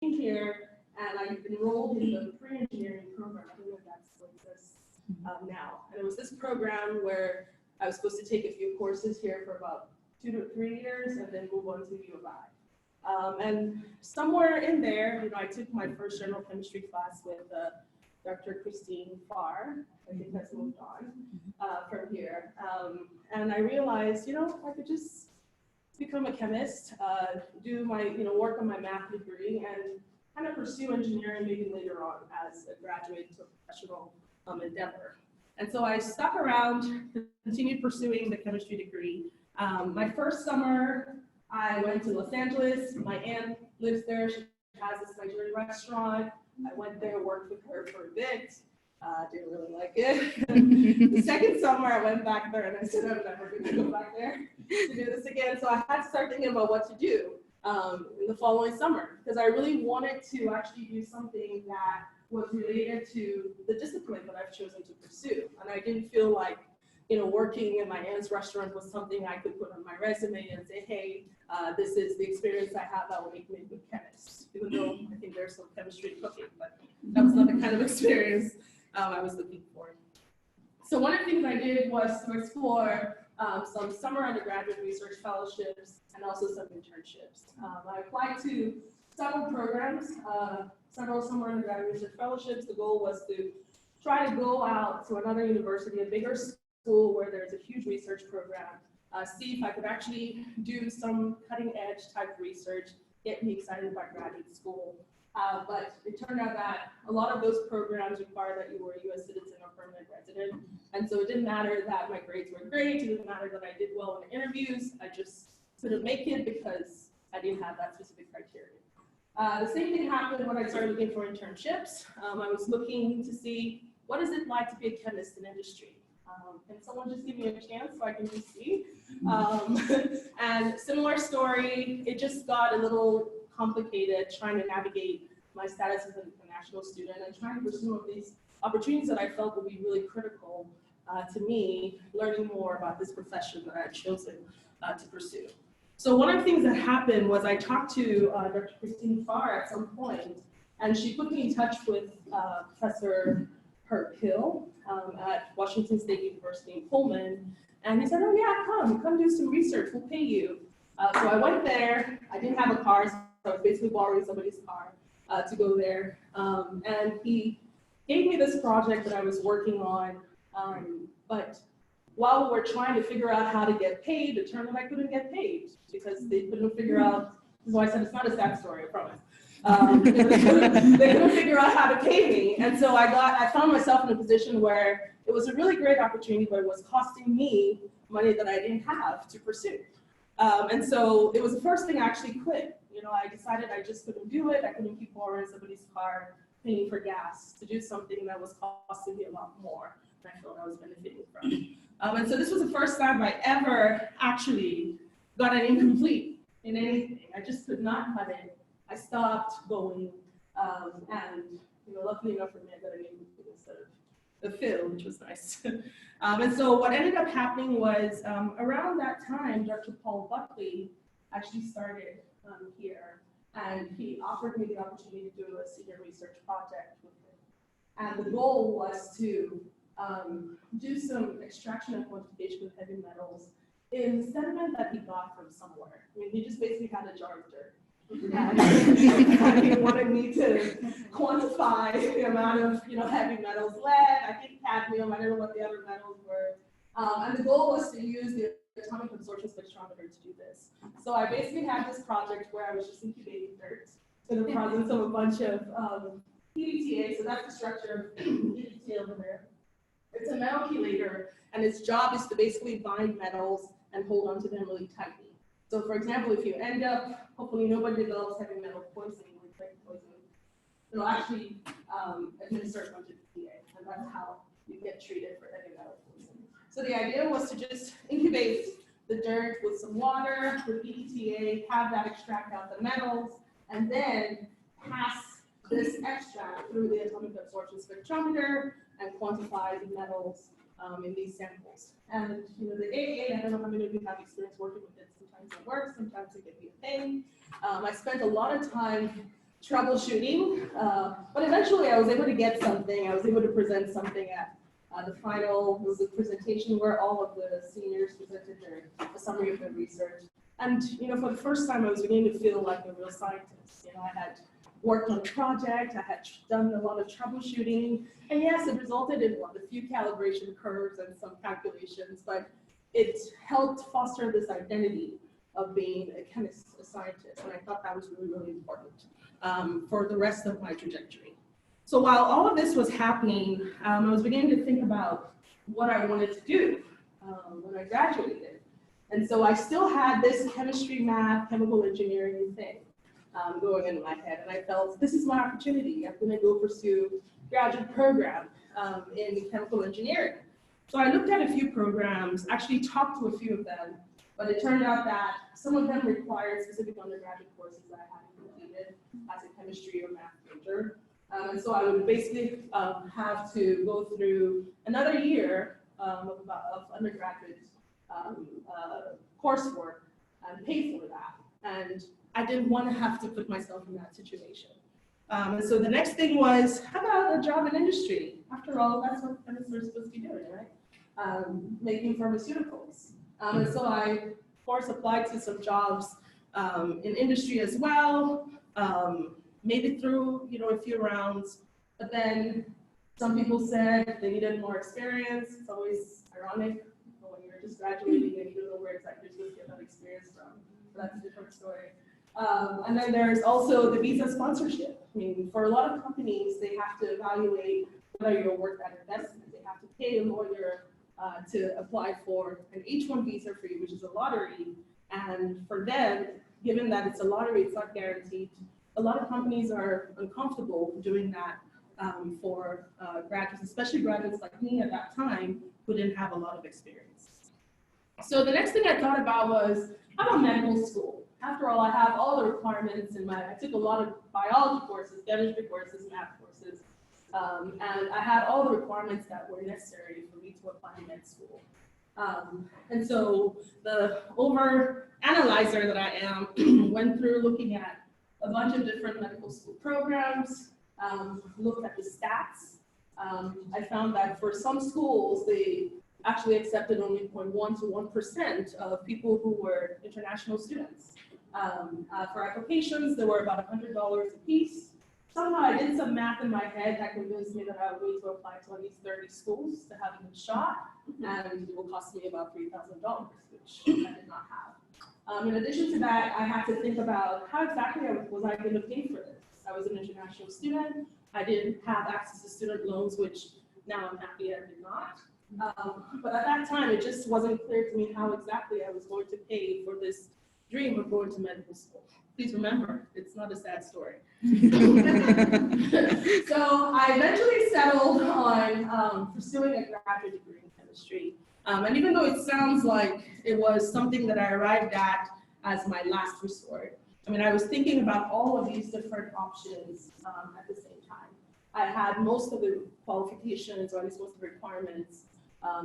here and I enrolled in the pre-engineering program. I don't know if that's what exists now. And it was this program where I was supposed to take a few courses here for about 2 to 3 years and then move on to U of I. And somewhere in there, I took my first general chemistry class with Dr. Christine Farr. I think that's moved on from here. And I realized, I could just become a chemist, do my, work on my math degree, and kind of pursue engineering maybe later on as a graduate to a professional endeavor. And so I stuck around, continued pursuing the chemistry degree. My first summer, I went to Los Angeles. My aunt lives there. She has this Nigerian restaurant. I went there, worked with her for a bit. Didn't really like it. The second summer, I went back there and I said, I'm never going to go back there to do this again. So I had to start thinking about what to do in the following summer, because I really wanted to actually do something that was related to the discipline that I've chosen to pursue. And I didn't feel like, working in my aunt's restaurant was something I could put on my resume and say, hey, this is the experience I have that will make me a good chemist. Even though I think there's some chemistry cooking, but that was not the kind of experience I was looking for. So one of the things I did was to explore some summer undergraduate research fellowships and also some internships. I applied to several programs, several summer undergraduate research fellowships. The goal was to try to go out to another university, a bigger school where there's a huge research program, see if I could actually do some cutting edge type research, get me excited about graduate school. But it turned out that a lot of those programs require that you were a U.S. citizen or permanent resident. And so it didn't matter that my grades were great, it didn't matter that I did well in interviews, I just couldn't make it because I didn't have that specific criteria. The same thing happened when I started looking for internships. I was looking to see what is it like to be a chemist in industry. Can someone just give me a chance so I can just see? And similar story, it just got a little complicated trying to navigate my status as an international student and trying to pursue some of these opportunities that I felt would be really critical to me, learning more about this profession that I had chosen to pursue. So one of the things that happened was I talked to Dr. Christine Farr at some point, and she put me in touch with Professor Herb Hill at Washington State University in Pullman. And he said, oh yeah, come do some research, we'll pay you. So I went there, I didn't have a car, so I was basically borrowing somebody's car to go there. And he gave me this project that I was working on, but while we were trying to figure out how to get paid, it turned out I couldn't get paid because they couldn't figure out, so I said, it's not a sad story, I promise. They couldn't figure out how to pay me. And so I found myself in a position where it was a really great opportunity, but it was costing me money that I didn't have to pursue. And so it was the first thing I actually quit. I decided I just couldn't do it. I couldn't keep borrowing somebody's car, paying for gas to do something that was costing me a lot more than I felt I was benefiting from. And so this was the first time I ever actually got an incomplete in anything. I just could not cut it. I stopped going, and luckily enough for me, I got an incomplete instead of the fill, which was nice. And so what ended up happening was around that time, Dr. Paul Buckley actually started here, and he offered me the opportunity to do a senior research project with him. And the goal was to do some extraction and quantification of heavy metals in sediment that he got from somewhere. I mean, he just basically had a jar of dirt. And he wanted me to quantify the amount of heavy metals, lead, I think cadmium, I don't know what the other metals were. And the goal was to use the atomic absorption spectrometer to do this. So I basically had this project where I was just incubating dirt in the presence of a bunch of PDTA, so that's the structure of PDTA over there. It's a metal chelator, and its job is to basically bind metals and hold onto them really tightly. So for example, if you end up, hopefully nobody develops heavy metal poisoning, like lead poisoning, it'll actually administer a bunch of PDTA, and that's how you get treated for heavy metal poisoning. So the idea was to just incubate the dirt with some water, with PDTA, have that extract out the metals, and then pass this extract through the atomic absorption spectrometer and quantify the metals in these samples. And the AA, I don't know how many of you have experience working with it. Sometimes it works, sometimes it can be a pain. I spent a lot of time troubleshooting, but eventually I was able to get something. I was able to present something at the final. It was a presentation where all of the seniors presented a summary of their research. And for the first time, I was beginning to feel like a real scientist. I had worked on a project, I had done a lot of troubleshooting, and yes, it resulted in a few calibration curves and some calculations, but it helped foster this identity of being a chemist, a scientist, and I thought that was really, really important for the rest of my trajectory. So while all of this was happening, I was beginning to think about what I wanted to do when I graduated. And so I still had this chemistry, math, chemical engineering thing going in my head, and I felt this is my opportunity. I'm going to go pursue a graduate program in chemical engineering. So I looked at a few programs, actually talked to a few of them, but it turned out that some of them required specific undergraduate courses that I hadn't completed as a chemistry or math major. And so I would basically have to go through another year of undergraduate coursework and pay for that. And I didn't want to have to put myself in that situation. And so the next thing was, how about a job in industry? After all, that's what chemists are supposed to be doing, right? Making pharmaceuticals. And so I, of course, applied to some jobs in industry as well, made it through, a few rounds, but then some people said they needed more experience. It's always ironic when you're just graduating and you don't know where exactly you're supposed to get that experience from. But that's a different story. And then there's also the visa sponsorship. I mean, for a lot of companies, they have to evaluate whether you're worth that investment. They have to pay a lawyer to apply for an H-1 visa for you, which is a lottery. And for them, given that it's a lottery, it's not guaranteed. A lot of companies are uncomfortable doing that for graduates, especially graduates like me at that time who didn't have a lot of experience. So the next thing I thought about was, how about medical school? After all, I have all the requirements I took a lot of biology courses, chemistry courses, math courses, and I had all the requirements that were necessary for me to apply to med school. And so the over-analyzer that I am went through looking at a bunch of different medical school programs, looked at the stats. I found that for some schools, they actually accepted only 0.1 to 1% of people who were international students. For applications, there were about $100 a piece. Somehow I did some math in my head that convinced me that I would need to apply to at least 30 schools to have a good shot, and it will cost me about $3,000, which I did not have. In addition to that, I had to think about how exactly was I going to pay for this. I was an international student. I didn't have access to student loans, which now I'm happy I did not. But at that time, it just wasn't clear to me how exactly I was going to pay for this dream of going to medical school. Please remember, it's not a sad story. So I eventually settled on pursuing a graduate degree in chemistry. And even though it sounds like it was something that I arrived at as my last resort, I mean, I was thinking about all of these different options at the same time. I had most of the qualifications, or at least most of the requirements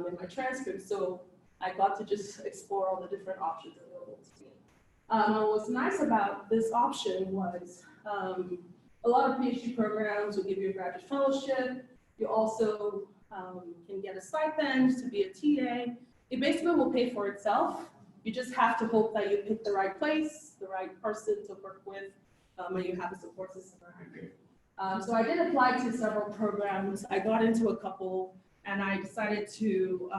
in my transcript, so I got to just explore all the different options available to me. What's nice about this option was a lot of PhD programs will give you a graduate fellowship. You also can get a stipend to be a TA. It basically will pay for itself. You just have to hope that you pick the right place, the right person to work with, and you have a support system around you. So I did apply to several programs. I got into a couple, and I decided to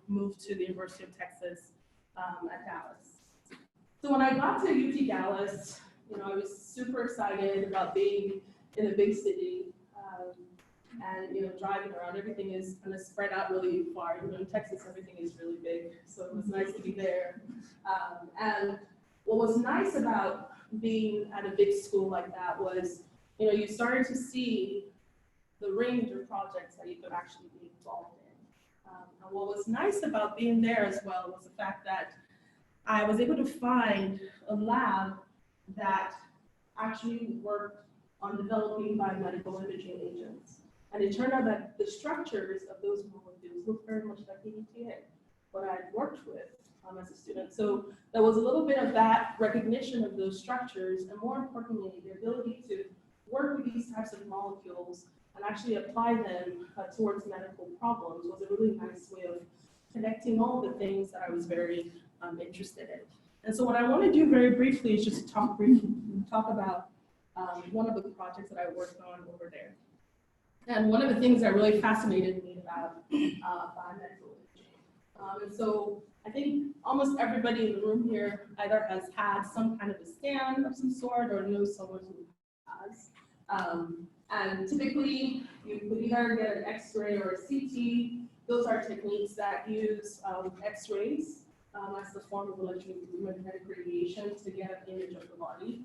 move to the University of Texas at Dallas. So when I got to UT Dallas, I was super excited about being in a big city and driving around. Everything is kind of spread out really far. In Texas, everything is really big, so it was nice to be there. And what was nice about being at a big school like that was, you started to see the range of projects that you could actually be involved in. And what was nice about being there as well was the fact that I was able to find a lab that actually worked on developing biomedical imaging agents. And it turned out that the structures of those molecules looked very much like EDTA, what I had worked with as a student. So there was a little bit of that recognition of those structures, and more importantly, the ability to actually apply them towards medical problems was a really nice way of connecting all the things that I was very interested in. And so what I want to do very briefly is just talk about one of the projects that I worked on over there. And one of the things that really fascinated me about biomedical imaging. And so I think almost everybody in the room here either has had some kind of a scan of some sort or knows someone who has. And typically, you could either get an X-ray or a CT. Those are techniques that use X-rays as the form of electromagnetic radiation to get an image of the body.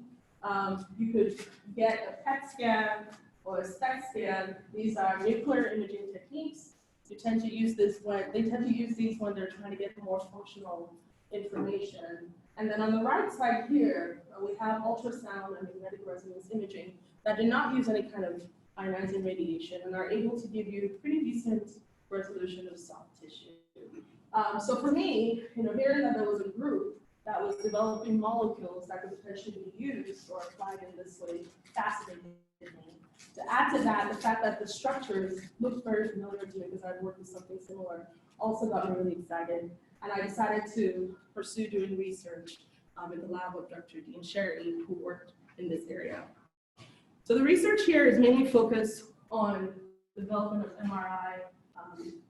You could get a PET scan or a SPECT scan. These are nuclear imaging techniques. You tend to use these when they're trying to get more functional information. And then on the right side here, we have ultrasound and magnetic resonance imaging that do not use any kind of ionizing radiation and are able to give you pretty decent resolution of soft tissue. So for me, hearing that there was a group that was developing molecules that could potentially be used or applied in this way fascinated me. To add to that, the fact that the structures looked very familiar to me because I've worked with something similar also got me really excited. And I decided to pursue doing research in the lab of Dr. Dean Sherry, who worked in this area. So the research here is mainly focused on the development of MRI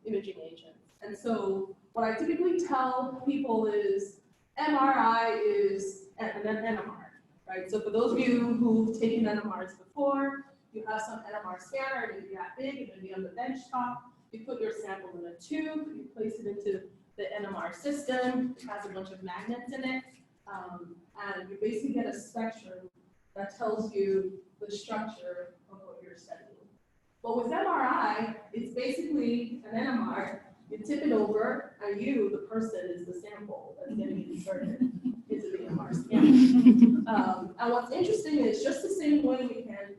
imaging agents. And so what I typically tell people is MRI is an NMR, right? So for those of you who've taken NMRs before, you have some NMR scanner, it may be that big, it may be on the bench top. You put your sample in a tube, you place it into the NMR system, it has a bunch of magnets in it, and you basically get a spectrum that tells you the structure of what you're studying. But with MRI, it's basically an NMR. You tip it over, and you, the person, is the sample that's going to be inserted into the NMR scanner. And what's interesting is just the same way we can,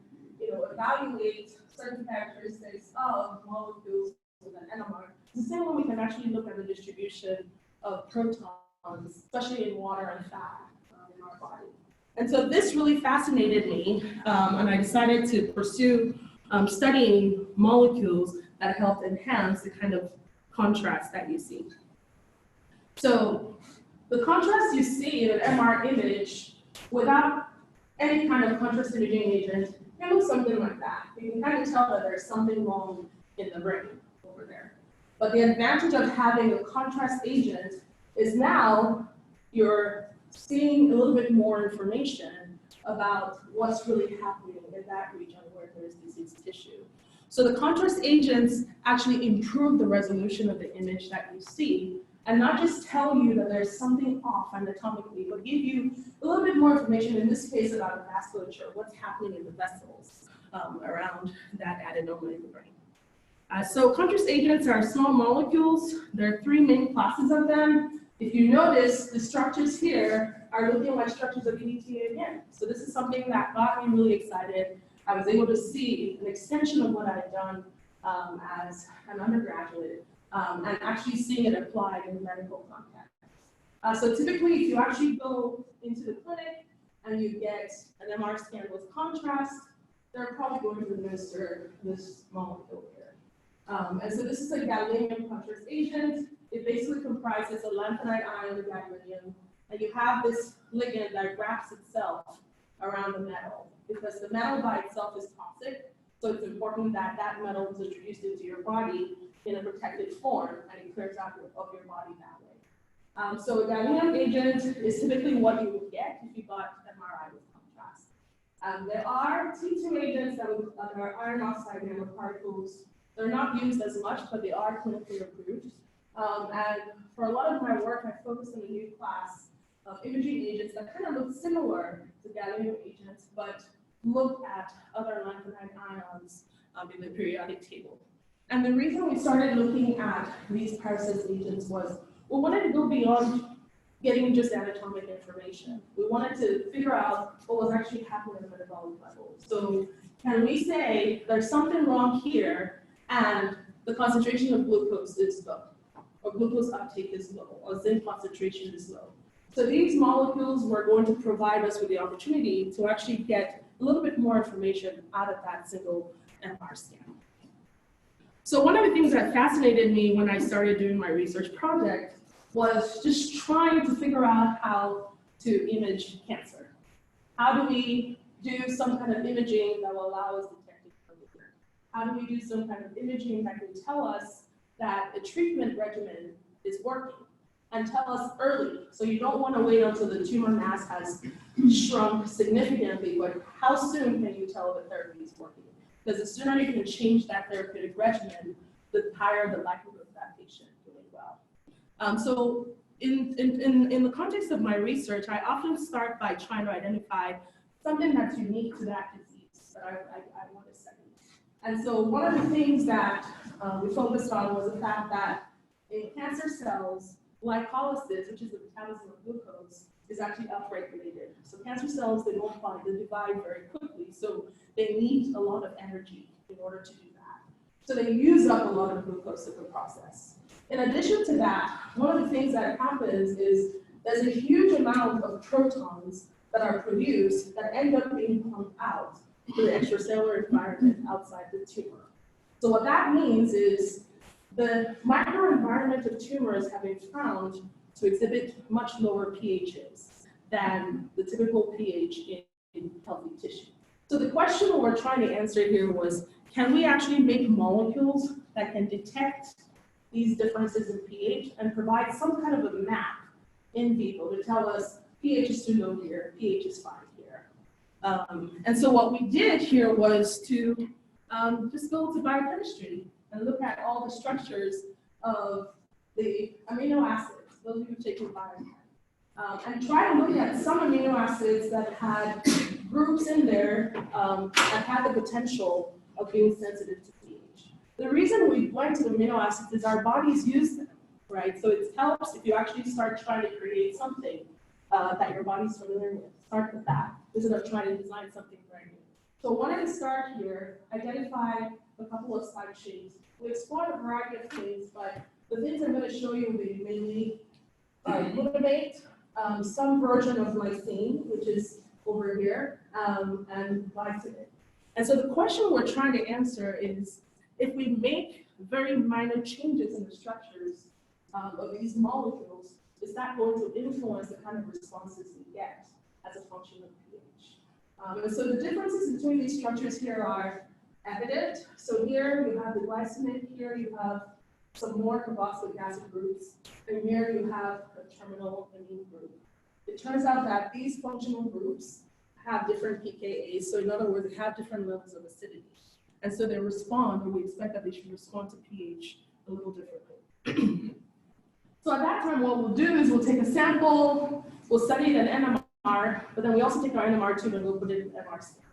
evaluate certain characteristics of molecules with an NMR, it's the same way we can actually look at the distribution of protons, especially in water and fat in our body. And so this really fascinated me, and I decided to pursue studying molecules that helped enhance the kind of contrast that you see. So the contrast you see in an MR image without any kind of contrast imaging agent can look something like that. You can kind of tell that there's something wrong in the brain over there. But the advantage of having a contrast agent is now you're seeing a little bit more information about what's really happening in that region where there's diseased tissue. So the contrast agents actually improve the resolution of the image that you see, and not just tell you that there's something off anatomically, but give you a little bit more information, in this case about the vasculature, what's happening in the vessels around that adenoma in the brain. So contrast agents are small molecules. There are three main classes of them. If you notice, the structures here are looking like structures of EDTA again. So this is something that got me really excited. I was able to see an extension of what I had done as an undergraduate and actually seeing it applied in the medical context. So typically, if you actually go into the clinic and you get an MR scan with contrast, they're probably going to administer this molecule here. And so this is a gadolinium contrast agent. It basically comprises a lanthanide ion of gadolinium, and you have this ligand that wraps itself around the metal, because the metal by itself is toxic, so it's important that that metal is introduced into your body in a protected form, and it clears out of your body that way. So a gadolinium agent is typically what you would get if you got MRI with contrast. There are T2 agents that are iron oxide nanoparticles. They're not used as much, but they are clinically approved. And for a lot of my work, I focused on a new class of imaging agents that kind of look similar to gadolinium agents, but look at other lanthanide ions in the periodic table. And the reason we started looking at these parasite agents was we wanted to go beyond getting just anatomic information. We wanted to figure out what was actually happening at the metabolic level. So can we say there's something wrong here and the concentration of glucose is low, or glucose uptake is low, or zinc concentration is low? So these molecules were going to provide us with the opportunity to actually get a little bit more information out of that single MR scan. So one of the things that fascinated me when I started doing my research project was just trying to figure out how to image cancer. How do we do some kind of imaging that will allow us to detect it earlier? How do we do some kind of imaging that can tell us that a treatment regimen is working and tell us early? So you don't want to wait until the tumor mass has shrunk significantly, but how soon can you tell the therapy is working? Because the sooner you can change that therapeutic regimen, the higher the likelihood of that patient doing well. So in the context of my research, I often start by trying to identify something that's unique to that disease that I want to study. And so one of the things that we focused on was the fact that in cancer cells, glycolysis, which is the metabolism of glucose, is actually upregulated. So cancer cells, they divide very quickly, so they need a lot of energy in order to do that. So they use up a lot of glucose in the process. In addition to that, one of the things that happens is there's a huge amount of protons that are produced that end up being pumped out to the extracellular environment outside the tumor. So what that means is the microenvironment of tumors have been found to exhibit much lower pHs than the typical pH in healthy tissue. So the question we're trying to answer here was, can we actually make molecules that can detect these differences in pH and provide some kind of a map in vivo to tell us pH is too low here, pH is fine here. And so what we did here was to just go to biochemistry and look at all the structures of the amino acids, those who have taken biochem, and try to look at some amino acids that had groups in there that had the potential of being sensitive to pH. The reason we went to the amino acids is our bodies use them, right? So it helps if you actually start trying to create something that your body's familiar with. Start with that instead of trying to design something brand new. So I wanted to start here, identify a couple of side chains. We explored a variety of things, but the things I'm going to show you will be mainly glutamate, some version of lysine, which is over here, and glycinate. And so the question we're trying to answer is, if we make very minor changes in the structures of these molecules, is that going to influence the kind of responses we get as a function of pH? And so the differences between these structures here are evident. So here you have the glycinate, here you have some more carboxylic acid groups, and here you have a terminal amine group. It turns out that these functional groups have different pKa's, so in other words, they have different levels of acidity. And so they respond, or we expect that they should respond to pH a little differently. So at that time, what we'll do is we'll take a sample, we'll study it in NMR, but then we also take our NMR tube and we'll put it in MR scan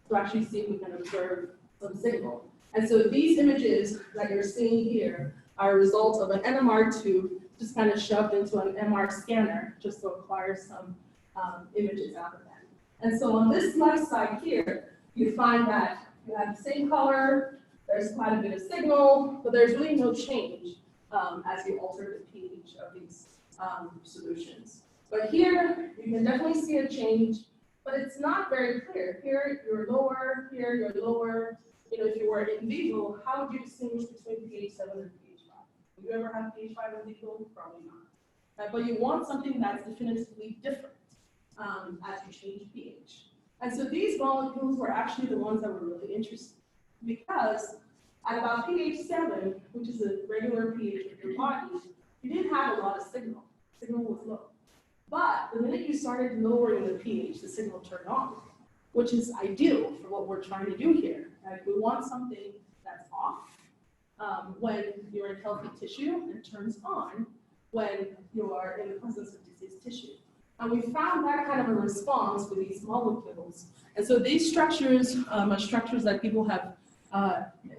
to actually see if we can observe some signal. And so these images that you're seeing here are a result of an NMR tube just kind of shoved into an MR scanner just to acquire some images out of them. And so on this left side here, you find that you have the same color, there's quite a bit of signal, but there's really no change as you alter the pH of these solutions. But here, you can definitely see a change, but it's not very clear. Here, you're lower, here, you're lower. You know, if you were in vivo, how would you distinguish between pH 7 and pH 5? Have you ever had pH 5 in vivo? Probably not. But you want something that's definitively different as you change pH. And so these molecules were actually the ones that were really interesting, because at about pH 7, which is a regular pH of your body, you didn't have a lot of signal. Signal was low. But the minute you started lowering the pH, the signal turned on, which is ideal for what we're trying to do here. Right? We want something that's off when you're in healthy tissue and turns on when you are in the presence of diseased tissue. And we found that kind of a response with these molecules. And so these structures are structures that people have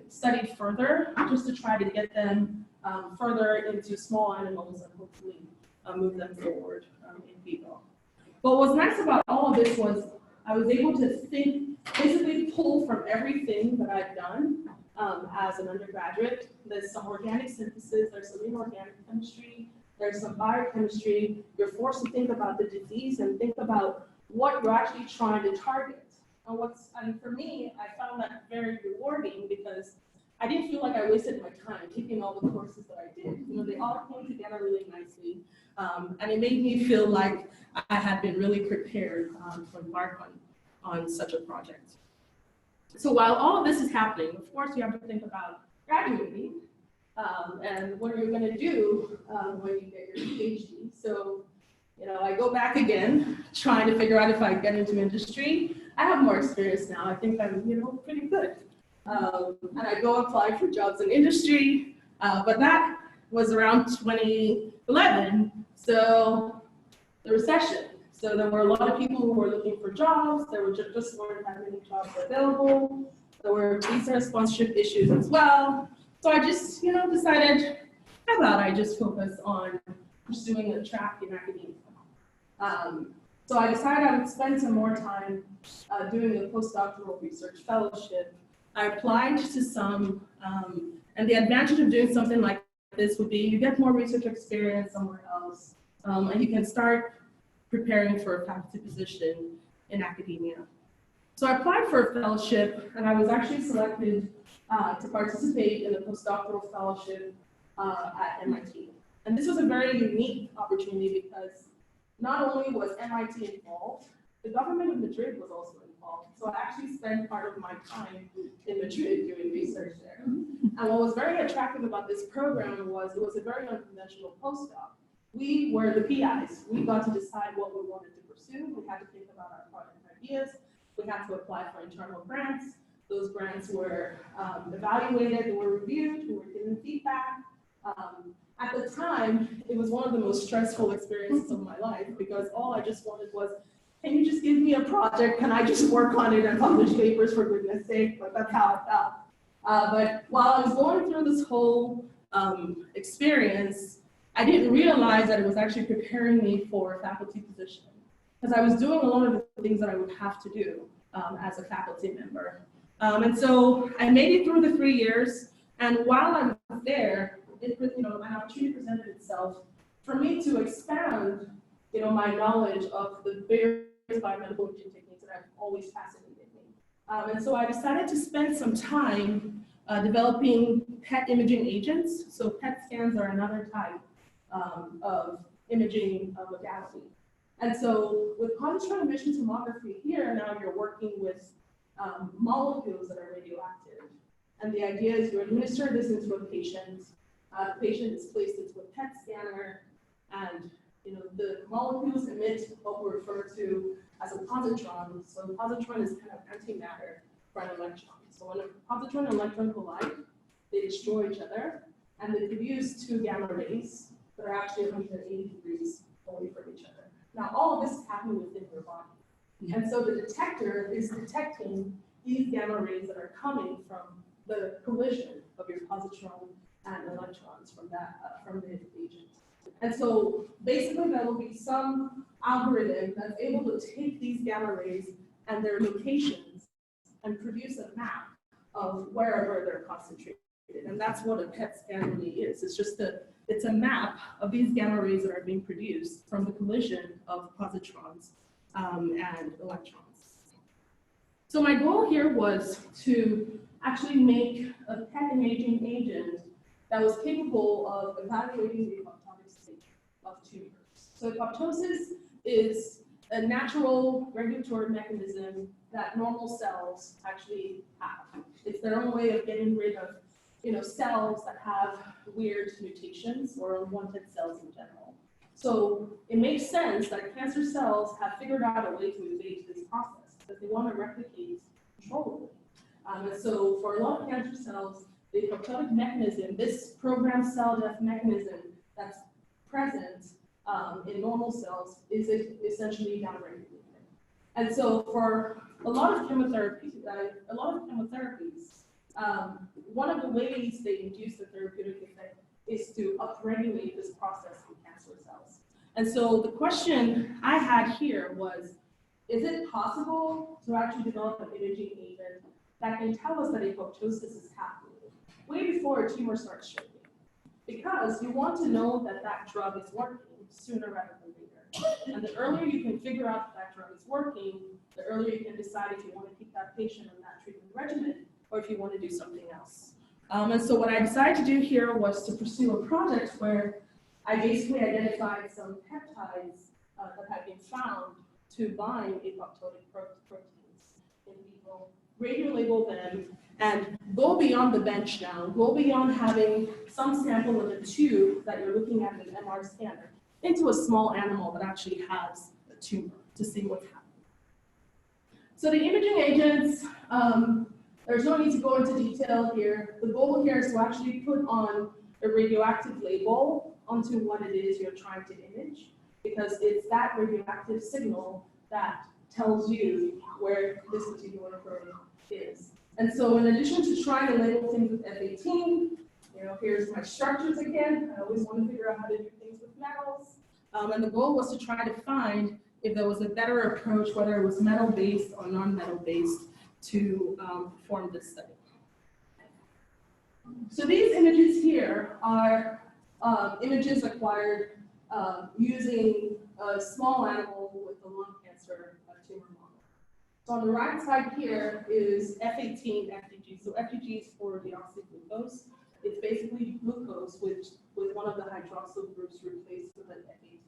studied further just to try to get them further into small animals and hopefully move them forward in vivo. But what's nice about all of this was I was able to basically pull from everything that I've done as an undergraduate. There's some organic synthesis, there's some inorganic chemistry, there's some biochemistry. You're forced to think about the disease and think about what you're actually trying to target. And for me, I found that very rewarding because I didn't feel like I wasted my time taking all the courses that I did. You know, they all came together really nicely, and it made me feel like I had been really prepared to embark on such a project. So while all of this is happening, of course, you have to think about graduating and what are you going to do when you get your PhD. So, you know, I go back again, trying to figure out if I get into industry. I have more experience now. I think I'm, you know, pretty good. And I go apply for jobs in industry, but that was around 2011. So the recession. So there were a lot of people who were looking for jobs. There were just weren't that many jobs available. There were visa sponsorship issues as well. So I just, you know, decided, how about I just focus on pursuing a track in academia. So I decided I would spend some more time doing a postdoctoral research fellowship. I applied to some, and the advantage of doing something like this would be you get more research experience somewhere else, and you can start preparing for a faculty position in academia. So I applied for a fellowship, and I was actually selected to participate in a postdoctoral fellowship at MIT. And this was a very unique opportunity because not only was MIT involved, the government of Madrid was also involved. So I actually spent part of my time in Madrid doing research there. And what was very attractive about this program was it was a very unconventional postdoc. We were the PIs. We got to decide what we wanted to pursue. We had to think about our project ideas. We had to apply for internal grants. Those grants were evaluated, they were reviewed, we were given feedback. At the time, it was one of the most stressful experiences of my life because all I just wanted was, can you just give me a project? Can I just work on it and publish papers for goodness sake? But that's how I felt. But while I was going through this whole experience, I didn't realize that it was actually preparing me for a faculty position because I was doing a lot of the things that I would have to do as a faculty member. And so I made it through the 3 years, and while I was there, an opportunity presented itself for me to expand, my knowledge of the various biomedical imaging techniques that have always fascinated me. And so I decided to spend some time developing PET imaging agents. So PET scans are another type of imaging modality. And so with positron emission tomography here, now you're working with molecules that are radioactive. And the idea is you administer this into a patient. The patient is placed into a PET scanner, and the molecules emit what we refer to as a positron. So a positron is kind of antimatter for an electron. So when a positron and electron collide, they destroy each other, and they produce two gamma rays that are actually 180 degrees away from each other. Now, all of this is happening within your body. And so the detector is detecting these gamma rays that are coming from the collision of your positron and electrons from the agent. And so basically there will be some algorithm that's able to take these gamma rays and their locations and produce a map of wherever they're concentrated. And that's what a PET scan really is. It's a map of these gamma rays that are being produced from the collision of positrons and electrons. So my goal here was to actually make a PET imaging agent that was capable of evaluating the apoptotic state of tumors. So apoptosis is a natural regulatory mechanism that normal cells actually have. It's their own way of getting rid of cells that have weird mutations or unwanted cells in general. So it makes sense that cancer cells have figured out a way to evade this process because they want to replicate controllably. And so for a lot of cancer cells, the apoptotic mechanism, this programmed cell death mechanism that's present in normal cells is essentially downregulated. And so for a lot of chemotherapies, one of the ways they induce the therapeutic effect is to upregulate this process in cancer cells. And so the question I had here was, is it possible to actually develop an imaging agent that can tell us that apoptosis is happening way before a tumor starts shrinking? Because you want to know that that drug is working sooner rather than later. And the earlier you can figure out that drug is working, the earlier you can decide if you want to keep that patient on that treatment regimen or if you want to do something else. And so what I decided to do here was to pursue a project where I basically identified some peptides that had been found to bind apoptotic proteins in people, radio-label them, and go beyond the bench now, go beyond having some sample in a tube that you're looking at in an MR scanner into a small animal that actually has a tumor to see what's happening. So the imaging agents, there's no need to go into detail here. The goal here is to actually put on a radioactive label onto what it is you're trying to image, because it's that radioactive signal that tells you where this particular probe is. And so in addition to trying to label things with F18, here's my structures again. I always want to figure out how to do things with metals. And the goal was to try to find if there was a better approach, whether it was metal-based or non-metal-based, to perform this study. So these images here are images acquired using a small animal with a lung cancer tumor model. So on the right side here is F18 FDG. So FDG is for deoxyglucose. It's basically glucose with one of the hydroxyl groups replaced with an F18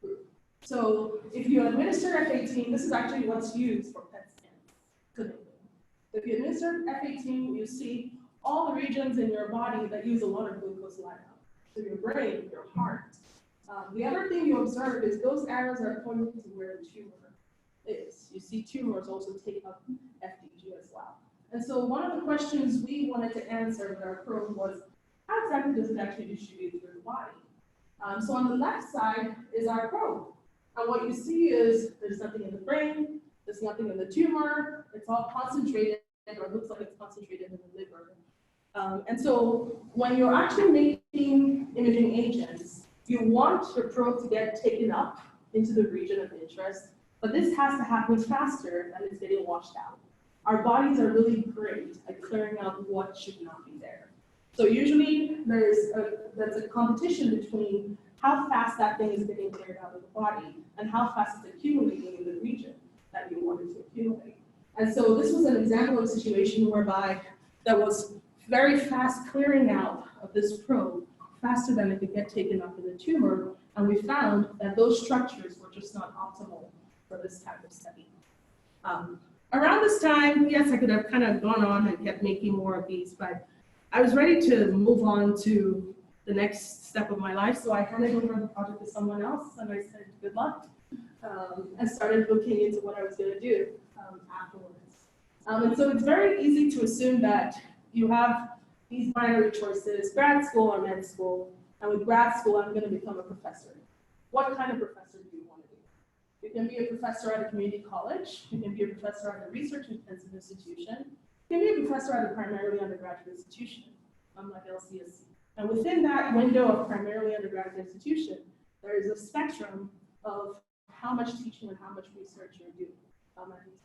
group. So if you administer F18, this is actually what's used for PET scans. So if you administer F18, you see all the regions in your body that use a lot of glucose light out. So your brain, your heart. The other thing you observe is those arrows are pointing to where the tumor is. You see tumors also take up FDG as well. And so one of the questions we wanted to answer with our probe was, how exactly does it actually distribute through the body? So on the left side is our probe. And what you see is there's nothing in the brain, there's nothing in the tumor, it's all concentrated, or looks like it's concentrated in the liver. And so when you're actually making imaging agents, you want your probe to get taken up into the region of interest, but this has to happen faster than it's getting washed out. Our bodies are really great at clearing out what should not be there. So usually there's a competition between how fast that thing is getting cleared out of the body and how fast it's accumulating in the region that you want it to accumulate. And so this was an example of a situation whereby there was very fast clearing out of this probe, faster than it could get taken up in the tumor, and we found that those structures were just not optimal for this type of study. Around this time, yes, I could have kind of gone on and kept making more of these, but I was ready to move on to the next step of my life, so I handed over the project to someone else, and I said, good luck, and started looking into what I was going to do afterwards. And so it's very easy to assume that you have these binary choices, grad school or med school, and with grad school, I'm going to become a professor. What kind of professor do you want to be? You can be a professor at a community college, you can be a professor at a research-intensive institution, you can be a professor at a primarily undergraduate institution, like LCSC. And within that window of primarily undergraduate institution, there is a spectrum of how much teaching and how much research you're doing at these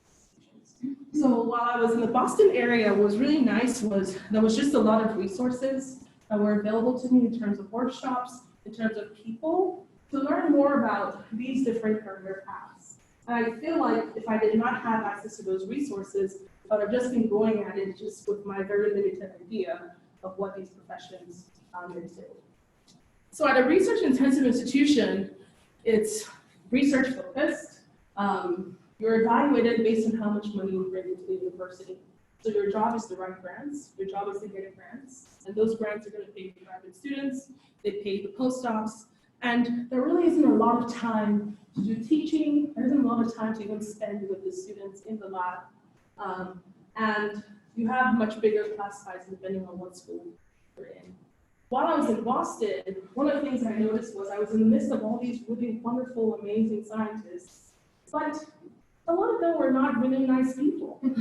institutions. So while I was in the Boston area, what was really nice was there was just a lot of resources that were available to me in terms of workshops, in terms of people, to learn more about these different career paths. And I feel like if I did not have access to those resources, I would have just been going at it just with my very limited idea of what these professions entail. So at a research-intensive institution, it's research-focused. You're evaluated based on how much money you bring into the university. So your job is to write grants. Your job is to get grants. And those grants are going to pay for private students. They pay the postdocs. And there really isn't a lot of time to do teaching. There isn't a lot of time to even spend with the students in the lab. And you have much bigger class sizes depending on what school you're in. While I was in Boston, one of the things I noticed was I was in the midst of all these really wonderful, amazing scientists, but a lot of them were not really nice people. And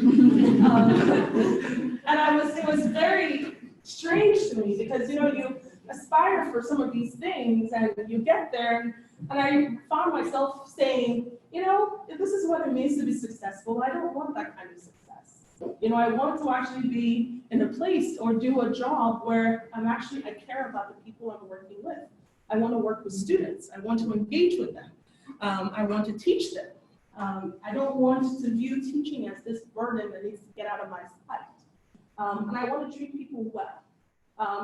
it was very strange to me because, you aspire for some of these things and you get there, and I found myself saying, if this is what it means to be successful, I don't want that kind of success. I want to actually be in a place or do a job where I care about the people I'm working with. I want to work with students. I want to engage with them. I want to teach them. I don't want to view teaching as this burden that needs to get out of my sight. and I want to treat people well.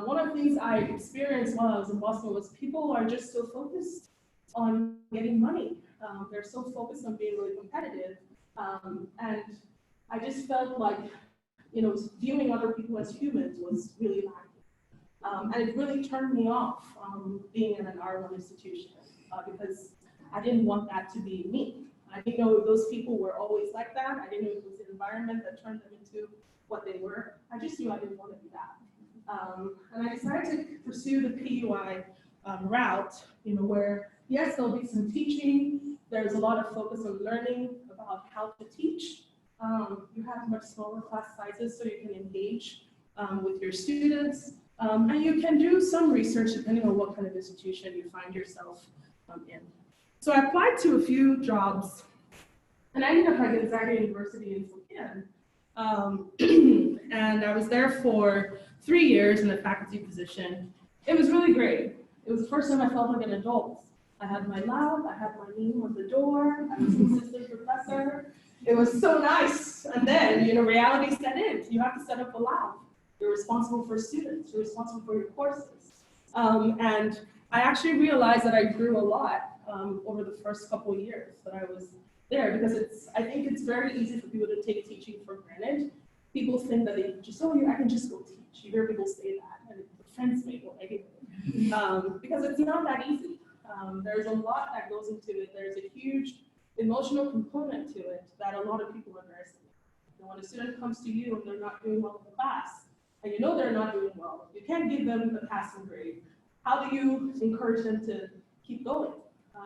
One of the things I experienced while I was in Boston was people are just so focused on getting money. They're so focused on being really competitive. And I just felt like, viewing other people as humans was really lacking. And it really turned me off being in an R1 institution because I didn't want that to be me. I didn't know if those people were always like that. I didn't know if it was the environment that turned them into what they were. I just knew I didn't want to be that. And I decided to pursue the PUI route, where, yes, there'll be some teaching. There's a lot of focus on learning about how to teach. You have much smaller class sizes, so you can engage with your students. And you can do some research depending on what kind of institution you find yourself in. So I applied to a few jobs, and I ended up at Gonzaga University in Spokane. And I was there for 3 years in a faculty position. It was really great. It was the first time I felt like an adult. I had my lab, I had my name on the door, I was an assistant professor. It was so nice. And then, reality set in. You have to set up a lab. You're responsible for students. You're responsible for your courses. And I actually realized that I grew a lot over the first couple of years that I was there, because I think it's very easy for people to take teaching for granted. People think that they just, I can just go teach. You hear people say that, and it offends me because it's not that easy. There's a lot that goes into it. There's a huge emotional component to it that a lot of people underestimate. And when a student comes to you and they're not doing well in the class, and they're not doing well, you can't give them a passing grade. How do you encourage them to keep going?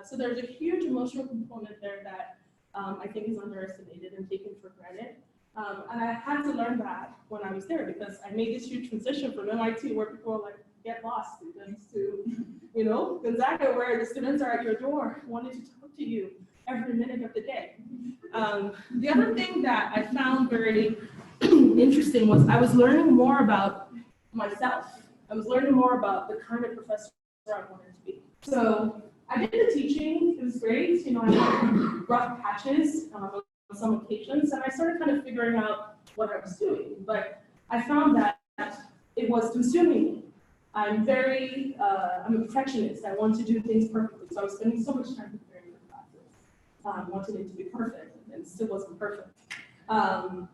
So there's a huge emotional component there that I think is underestimated and taken for granted. And I had to learn that when I was there, because I made this huge transition from MIT, where people are like, get lost students, to, Gonzaga, where the students are at your door wanting to talk to you every minute of the day. The other thing that I found very interesting was I was learning more about myself. I was learning more about the kind of professor I wanted to be. So I did the teaching. It was great. I had rough patches on some occasions, and I started kind of figuring out what I was doing. But I found that it was consuming me. I'm a perfectionist. I want to do things perfectly. So I was spending so much time preparing for classes, wanting it to be perfect, and it still wasn't perfect. And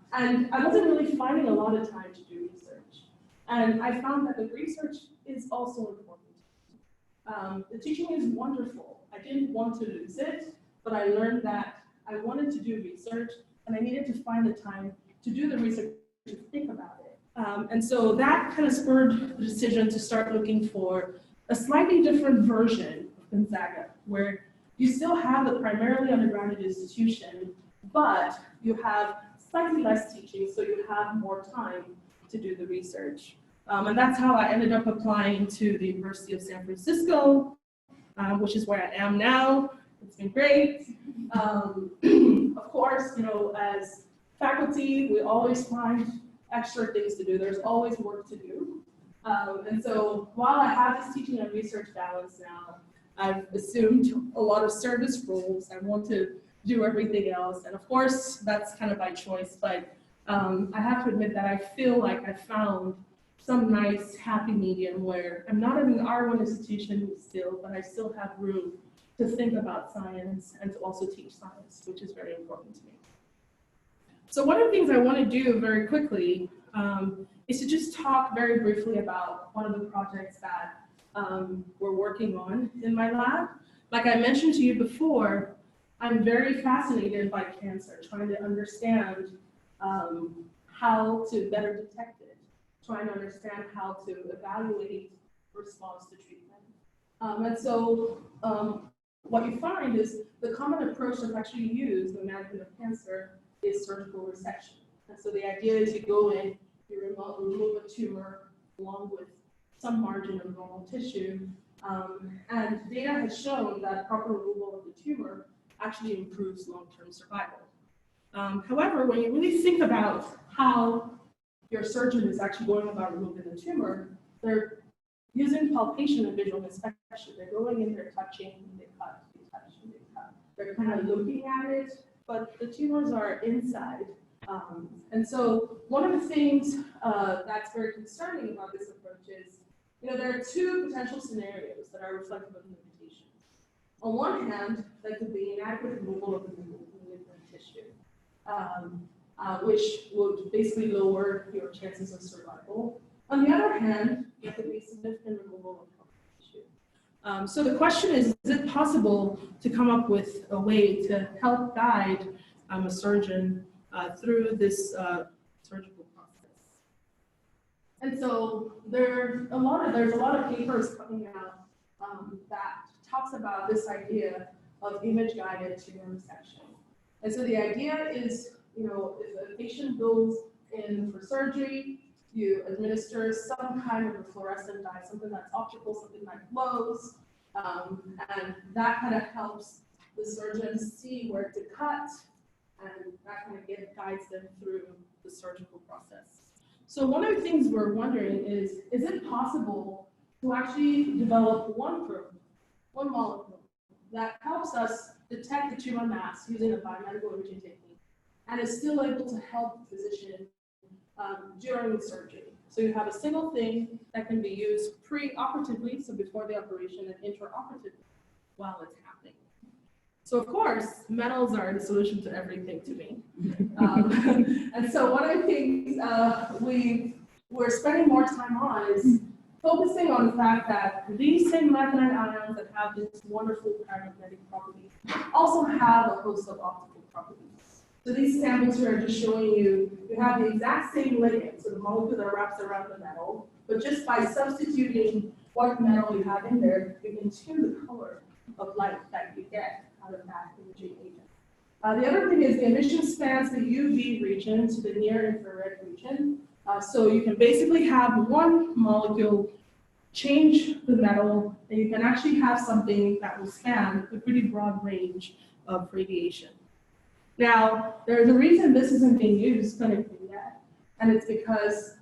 I wasn't really finding a lot of time to do research. And I found that the research is also important. The teaching is wonderful. I didn't want to lose it, but I learned that I wanted to do research, and I needed to find the time to do the research, to think about it. And so that kind of spurred the decision to start looking for a slightly different version of Gonzaga, where you still have the primarily undergraduate institution, but you have slightly less teaching, so you have more time to do the research. And that's how I ended up applying to the University of San Francisco, which is where I am now. It's been great. Of course, as faculty, we always find extra things to do. There's always work to do. And so while I have this teaching and research balance now, I've assumed a lot of service roles. I want to do everything else. And of course, that's kind of by choice. But I have to admit that I feel like I found some nice happy medium where I'm not in an R1 institution still, but I still have room to think about science and to also teach science, which is very important to me. So one of the things I want to do very quickly is to just talk very briefly about one of the projects that we're working on in my lab. Like I mentioned to you before, I'm very fascinated by cancer, trying to understand how to better detect it, trying to understand how to evaluate response to treatment. And so what you find is the common approach that's actually used in the management of cancer is surgical resection. And so the idea is you go in, you remove a tumor along with some margin of normal tissue, and data has shown that proper removal of the tumor actually improves long-term survival. However, when you really think about how your surgeon is actually going about removing the tumor, they're using palpation and visual inspection. They're going in, they're touching, they cut, they touch, they cut. They're kind of looking at it, but the tumors are inside And so one of the things that's very concerning about this approach is, there are two potential scenarios that are reflective of limitations. On one hand, there could be inadequate removal of the malignant tissue, which would basically lower your chances of survival. On the other hand, there could be significant removal of healthy tissue. So the question is it possible to come up with a way to help guide a surgeon through this surgical process? And so there's a lot of papers coming out that talks about this idea of image-guided tumor resection. And so the idea is, if a patient goes in for surgery, you administer some kind of a fluorescent dye, something that's optical, something that glows, and that kind of helps the surgeon see where to cut, and that kind of guides them through the surgical process. So one of the things we're wondering is it possible to actually develop one probe, one molecule, that helps us detect the tumor mass using a biomedical imaging technique, and is still able to help the physician during the surgery? So you have a single thing that can be used pre-operatively, so before the operation, and intraoperatively while it's happening. So of course, metals are the solution to everything to me. And so one of the things we're spending more time on is focusing on the fact that these same lanthanide ions that have these wonderful paramagnetic properties also have a host of optical properties. So these samples here are just showing you have the exact same ligand, so the molecule that wraps around the metal, but just by substituting what metal you have in there, you can tune the color of light that you get out of that imaging agent. The other thing is the emission spans the UV region to the near infrared region. So you can basically have one molecule change the metal, and you can actually have something that will span a pretty broad range of radiation. Now, there's a reason this isn't being used clinically yet, and it's because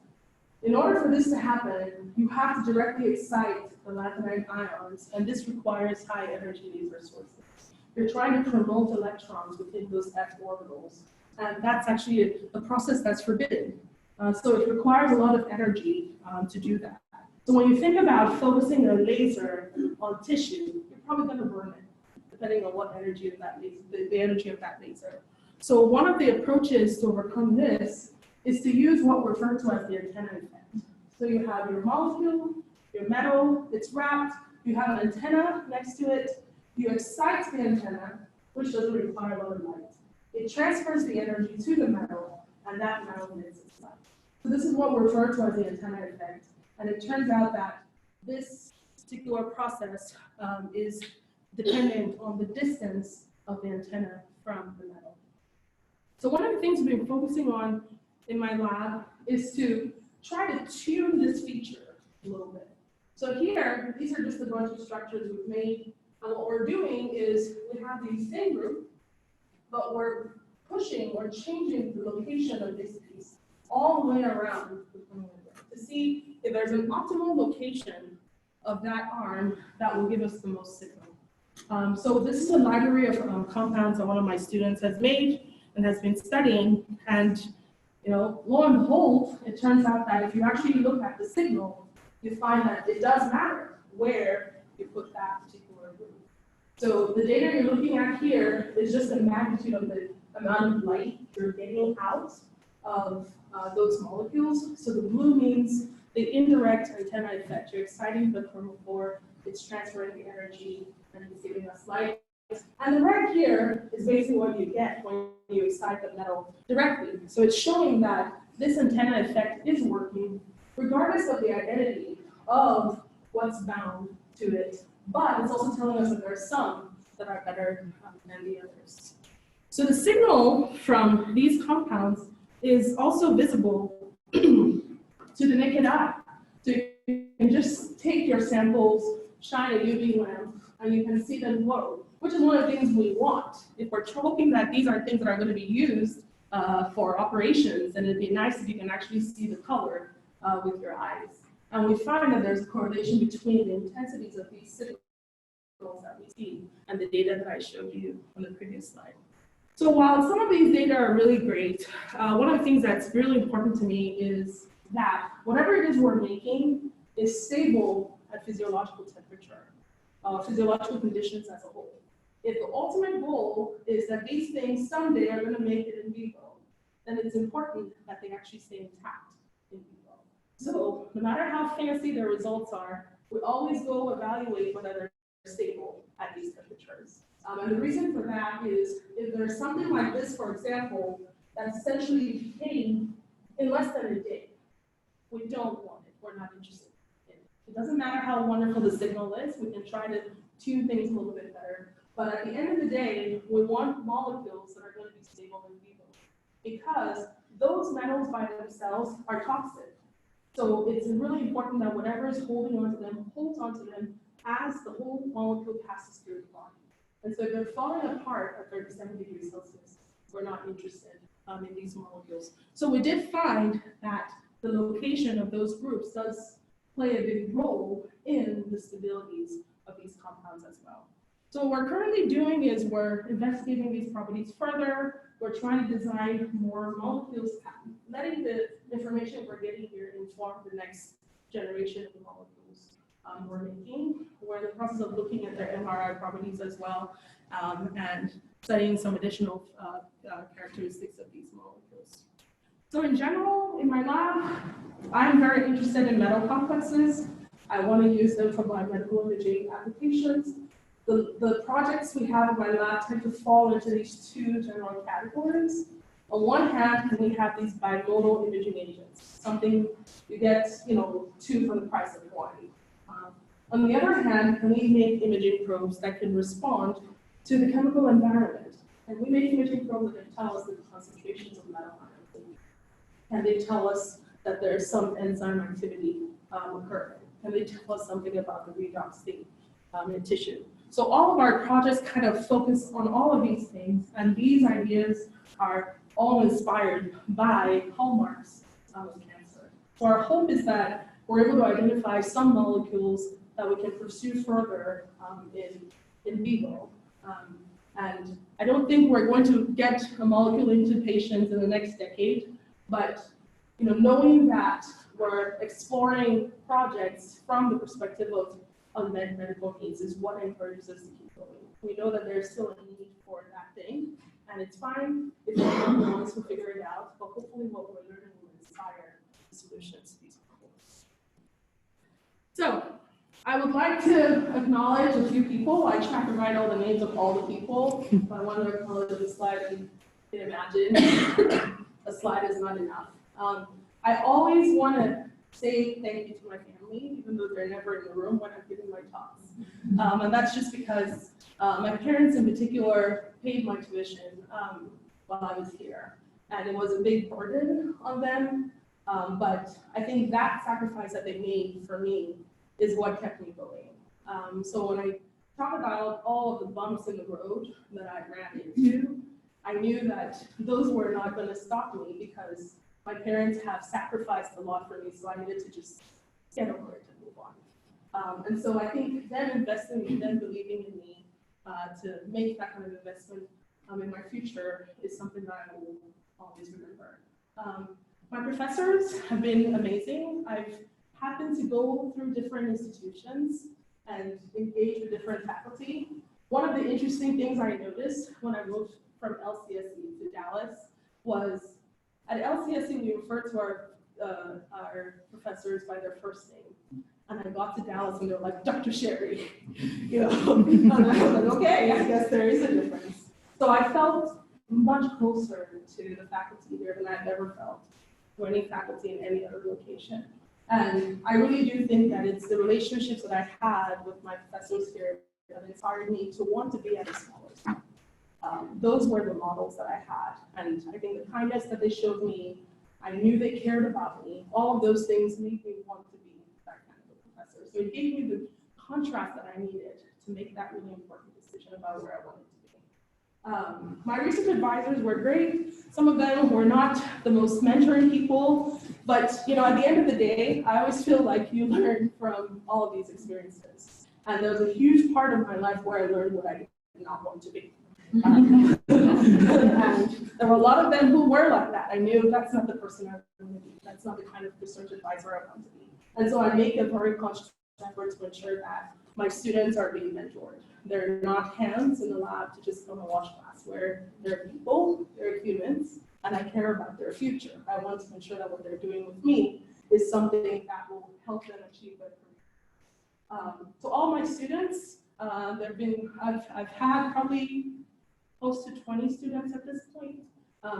in order for this to happen, you have to directly excite the lanthanide ions, and this requires high energy laser sources. You're trying to promote electrons within those f orbitals, and that's actually a process that's forbidden. So it requires a lot of energy to do that. So when you think about focusing a laser on tissue, you're probably going to burn it, depending on what energy of that laser, the energy of that laser. So one of the approaches to overcome this is to use what we refer to as the antenna effect. So you have your molecule, your metal, it's wrapped, you have an antenna next to it, you excite the antenna, which doesn't require a lot of light. It transfers the energy to the metal, and that metal emits its light. So this is what we refer to as the antenna effect. And it turns out that this particular process is dependent on the distance of the antenna from the metal. So one of the things we've been focusing on in my lab is to try to tune this feature a little bit. So here, these are just a bunch of structures we've made. And what we're doing is we have these same group, but we're pushing or changing the location of this piece all the way around to see if there's an optimal location of that arm that will give us the most signal. So this is a library of compounds that one of my students has made and has been studying, and lo and behold, it turns out that if you actually look at the signal, you find that it does matter where you put that particular group. So the data you're looking at here is just the magnitude of the amount of light you're getting out of those molecules. So the blue means the indirect antenna effect. You're exciting the chromophore, it's transferring the energy, and it's giving us light. And the red here is basically what you get when you excite the metal directly. So it's showing that this antenna effect is working regardless of the identity of what's bound to it. But it's also telling us that there are some that are better than the others. So the signal from these compounds is also visible to the naked eye. So you can just take your samples, shine a UV lamp, and you can see them glow, which is one of the things we want. If we're hoping that these are things that are going to be used for operations, then it'd be nice if you can actually see the color with your eyes. And we find that there's a correlation between the intensities of these signals that we see and the data that I showed you on the previous slide. So while some of these data are really great, one of the things that's really important to me is that whatever it is we're making is stable at physiological temperature, physiological conditions as a whole. If the ultimate goal is that these things someday are going to make it in vivo, then it's important that they actually stay intact in vivo. So no matter how fancy their results are, we always go evaluate whether they're stable at these temperatures. And the reason for that is if there's something like this, for example, that's essentially decaying in less than a day, we don't want it. We're not interested in it. It doesn't matter how wonderful the signal is. We can try to tune things a little bit better. But at the end of the day, we want molecules that are going to be stable in vivo because those metals by themselves are toxic. So it's really important that whatever is holding onto them holds onto them as the whole molecule passes through the body. And so if they're falling apart at 37 degrees Celsius, we're not interested in these molecules. So we did find that the location of those groups does play a big role in the stabilities of these compounds as well. So what we're currently doing is we're investigating these properties further. We're trying to design more molecules, letting the information we're getting here inform the next generation of molecules we're making. We're in the process of looking at their MRI properties as well, and studying some additional characteristics of these molecules. So in general, in my lab, I'm very interested in metal complexes. I want to use them for biomedical imaging applications. The projects we have in my lab tend to fall into these two general categories. On one hand, we have these bimodal imaging agents, something you get, two for the price of one. On the other hand, we make imaging probes that can respond to the chemical environment. And we make imaging probes that can tell us the concentrations of metal ions. And they tell us that there's some enzyme activity occurring. And they tell us something about the redox state in tissue. So all of our projects kind of focus on all of these things. And these ideas are all inspired by hallmarks of cancer. So our hope is that we're able to identify some molecules that we can pursue further in vivo. And I don't think we're going to get a molecule into patients in the next decade, but knowing that we're exploring projects from the perspective of unmet medical needs is what encourages us to keep going. We know that there's still a need for that thing, and it's fine if we're not the ones who figure it out, but hopefully what we're learning will inspire solutions to these problems. So I would like to acknowledge a few people. I tried to write all the names of all the people, but I want to acknowledge the slide. You can imagine a slide is not enough. I always want to say thank you to my family, even though they're never in the room when I'm giving my talks. And that's just because my parents in particular paid my tuition while I was here. And it was a big burden on them. But I think that sacrifice that they made for me is what kept me going. So when I talk about all of the bumps in the road that I ran into, I knew that those were not going to stop me because my parents have sacrificed a lot for me, so I needed to just get over it and move on. And so I think them investing in them believing in me to make that kind of investment in my future is something that I will always remember. My professors have been amazing. I've happened to go through different institutions and engage with different faculty. One of the interesting things I noticed when I moved from LCSC to Dallas was at LCSC we refer to our professors by their first name. And I got to Dallas and they were like, Dr. Sherry, and I was like, okay, I guess there is a difference. So I felt much closer to the faculty here than I've ever felt to any faculty in any other location. And I really do think that it's the relationships that I had with my professors here that inspired me to want to be at a smaller school. Those were the models that I had. And I think the kindness that they showed me, I knew they cared about me. All of those things made me want to be that kind of a professor. So it gave me the contrast that I needed to make that really important decision about where I wanted to be. My research advisors were great. Some of them were not the most mentoring people, but at the end of the day, I always feel like you learn from all of these experiences. And there was a huge part of my life where I learned what I did not want to be. And there were a lot of them who were like that. I knew that's not the person I want to be. That's not the kind of research advisor I want to be. And so I make a very conscious effort to ensure that my students are being mentored. They're not hands in the lab to just come and watch class, where they're people, they're humans, and I care about their future. I want to ensure that what they're doing with me is something that will help them achieve their career. So all my students, I've had probably close to 20 students at this point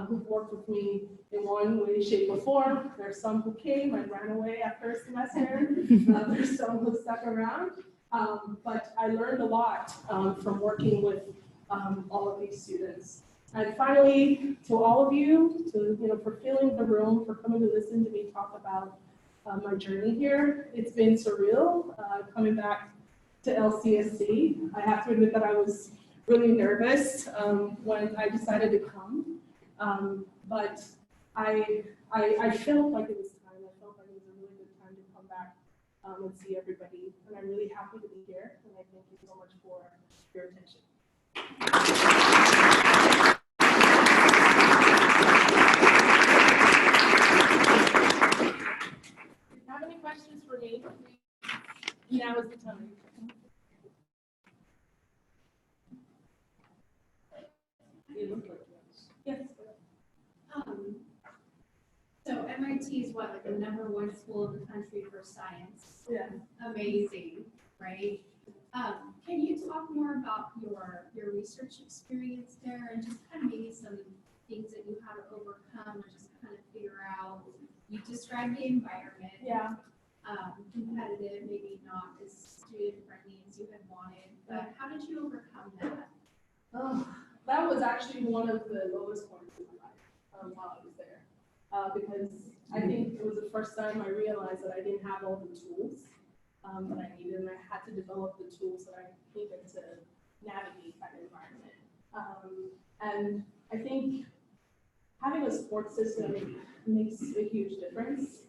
who've worked with me in one way, shape, or form. There's some who came and ran away after a semester. There's some who stuck around. But I learned a lot from working with all of these students. And finally, to all of you, for filling the room, for coming to listen to me talk about my journey here. It's been surreal coming back to LCSC. I have to admit that I was really nervous when I decided to come, but I felt like it was time. I felt like it was a really good time to come back and see everybody, and I'm really happy to be here, and I thank you so much for your attention. If you have any questions for me, now is the time. Yes. So MIT is what, like the #1 school in the country for science? Yeah. Amazing, right? Can you talk more about your research experience there and just kind of maybe some things that you had to overcome or just kind of figure out? You described the environment. Yeah. Competitive, maybe not as student friendly as you had wanted, but how did you overcome that? Oh, that was actually one of the lowest points in my life while I was there, because I think it was the first time I realized that I didn't have all the tools that I needed, and I had to develop the tools that I needed to navigate that environment. And I think having a support system makes a huge difference.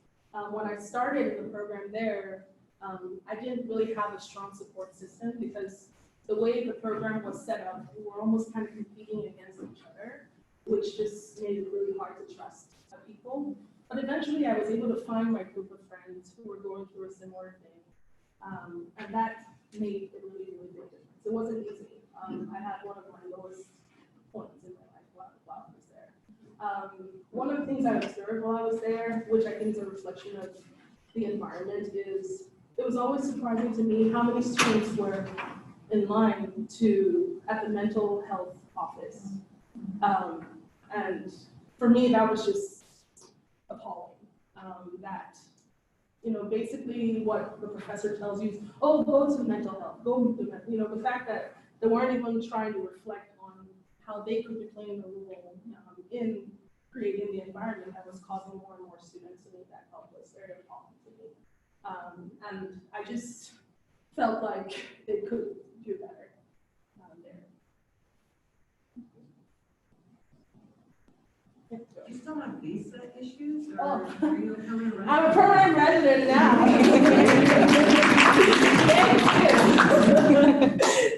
When I started the program there, I didn't really have a strong support system because the way the program was set up, we were almost kind of competing against each other, which just made it really hard to trust people. But eventually I was able to find my group of friends who were going through a similar thing. And that made a really, really big difference. It wasn't easy. I had one of my lowest points in my life while I was there. One of the things I observed while I was there, which I think is a reflection of the environment, is it was always surprising to me how many students were in line at the mental health office. And for me, that was just appalling. That, basically what the professor tells you is, oh, go to mental health, the fact that they weren't even trying to reflect on how they could be playing a role in creating the environment that was causing more and more students to need that help was very appalling to me. And I just felt like they could do better there. Do you still have visa issues, or Oh. are you a permanent resident? I'm a permanent resident now.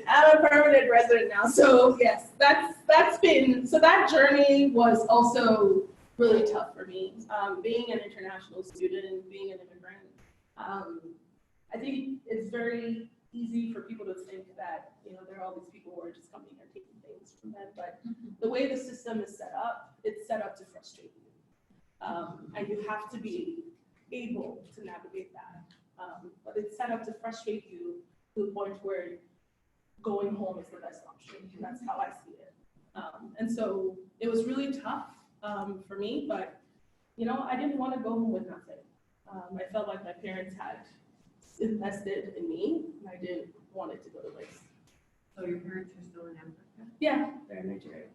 I'm a permanent resident now. So yes, so that journey was also really tough for me. Being an international student and being an immigrant, I think it's very easy for people to think that, there are all these people who are just coming and taking things from them. But the way the system is set up, it's set up to frustrate you. And you have to be able to navigate that. But it's set up to frustrate you to the point where going home is the best option. That's how I see it. And so it was really tough for me, but I didn't want to go home with nothing. I felt like my parents had invested in me, and I didn't want it to go to waste. So your parents are still in Africa? Yeah, they're in Nigeria.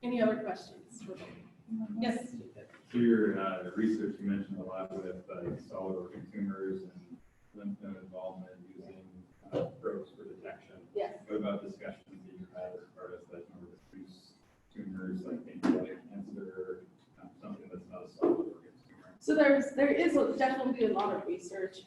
Any other questions for me? Yes. So your research, you mentioned a lot with solid organ tumors and lymph node involvement using probes for detection. Yes. What about discussions that you had as far as like diffuse tumors like pancreatic cancer, something that's not a solid organ tumor? So there is definitely a lot of research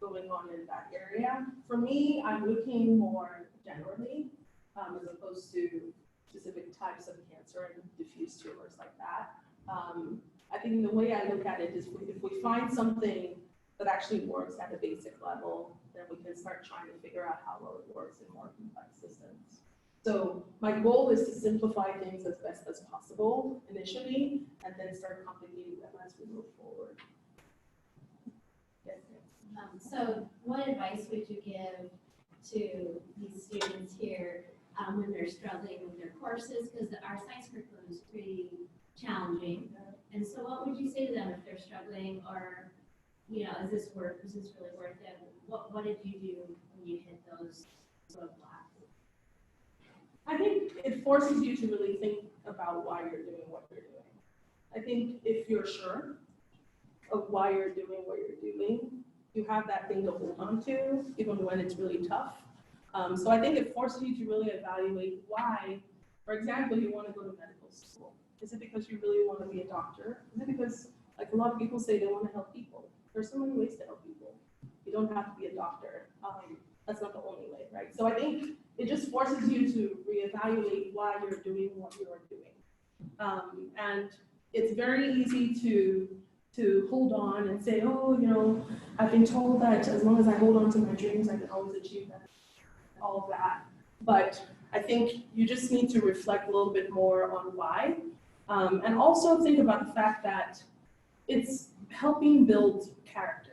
going on in that area. For me, I'm looking more generally, as opposed to specific types of cancer and diffuse tumors like that. I think the way I look at it is if we find something that actually works at a basic level, then we can start trying to figure out how well it works in more complex systems. So my goal is to simplify things as best as possible initially, and then start complicating them as we move forward. Yes. So what advice would you give to these students here when they're struggling with their courses? Because our science curriculum is pretty challenging. And so what would you say to them if they're struggling, or, you know, is this really worth it? What did you do when you hit those roadblocks? I think it forces you to really think about why you're doing what you're doing. I think if you're sure of why you're doing what you're doing, you have that thing to hold on to, even when it's really tough. So I think it forces you to really evaluate why, for example, you want to go to medical school. Is it because you really want to be a doctor? Is it because, like a lot of people say, they want to help people? There's so many ways to help people. You don't have to be a doctor. That's not the only way, right? So I think it just forces you to reevaluate why you're doing what you're doing. And it's very easy to hold on and say, oh, you know, I've been told that as long as I hold on to my dreams, I can always achieve that, all of that. But I think you just need to reflect a little bit more on why. And also think about the fact that it's helping build character.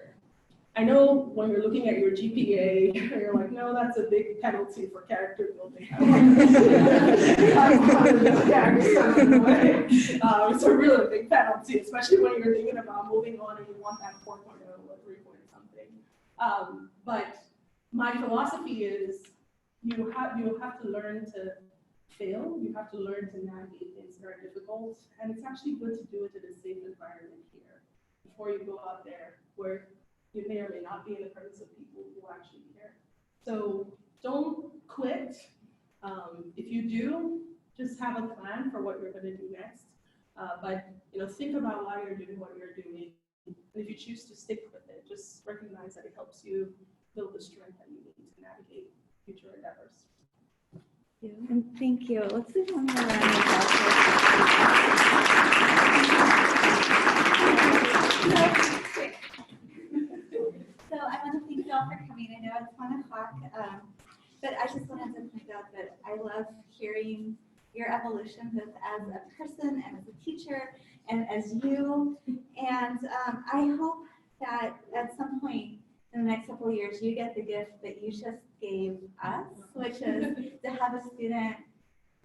I know when you're looking at your GPA, you're like, no, that's a big penalty for character building. It's a really big penalty, especially when you're thinking about moving on and you want that 4.0 or 3 point something. But my philosophy is you have to learn to fail. You have to learn to navigate things that are difficult. And it's actually good to do it in a safe environment here before you go out there where you may or may not be in the presence of people who actually care. So don't quit. If you do, just have a plan for what you're going to do next. But think about why you're doing what you're doing. And if you choose to stick with it, just recognize that it helps you build the strength that you need to navigate future endeavors. And thank you. Let's do one more round of applause. So I want to thank you all for coming. I know it's 1 o'clock, but I just wanted to point out that I love hearing your evolution both as a person and as a teacher and as you. And I hope that at some point in the next couple of years, you get the gift that you just gave us, which is to have a student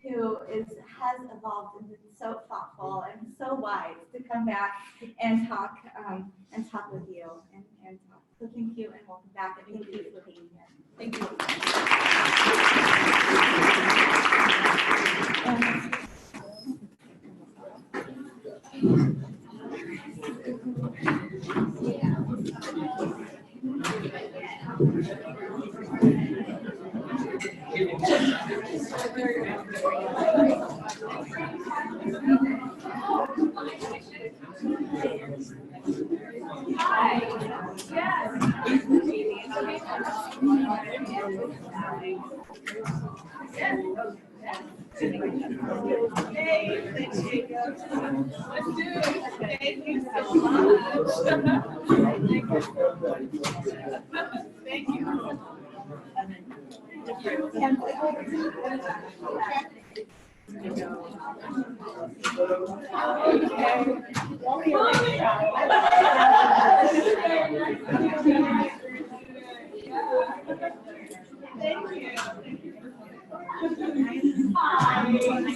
who has evolved and been so thoughtful and so wise to come back and talk with you and talk. So thank you and welcome back, and thank you for being here. Thank you. Thank you so much. Thank you. Thank you. Hi.